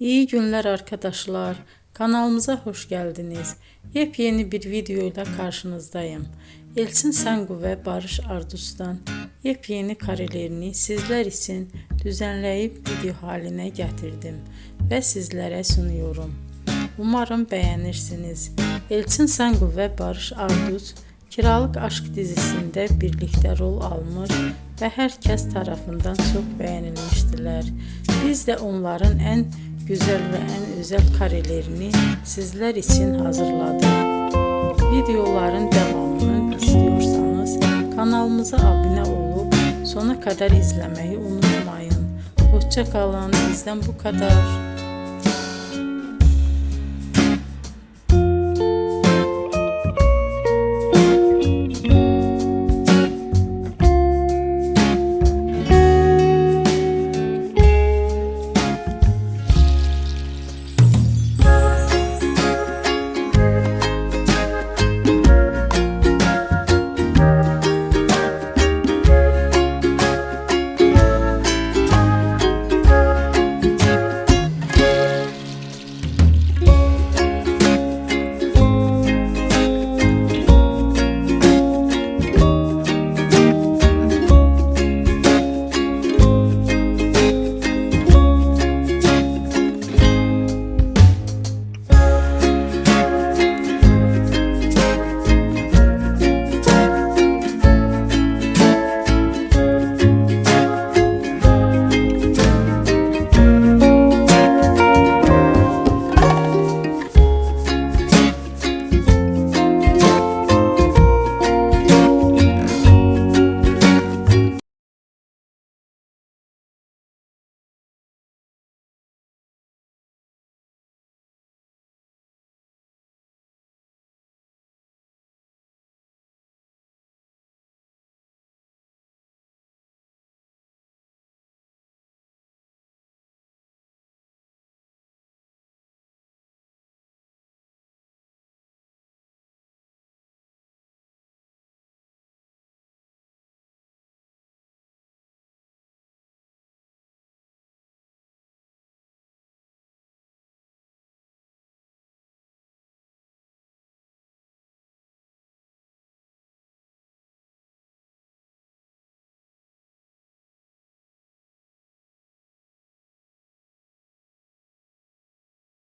İyi günler arkadaşlar. Kanalımıza hoş geldiniz. Yepyeni bir video ile karşınızdayım. Elçin Sangu ve Barış Ardus'tan yepyeni karelerini sizler için düzenleyip video haline getirdim ve sizlere sunuyorum. Umarım beğenirsiniz. Elçin Sangu ve Barış Ardus Kiralık Aşk dizisinde birlikte rol almış ve herkes tarafından çok beğenilmiştiler. Biz de onların en güzel ve en özel karelerini sizler için hazırladık. Videoların devamını istiyorsanız kanalımıza abone olup sona kadar izlemeyi unutmayın. Hoşça kalın. Bizden bu kadar.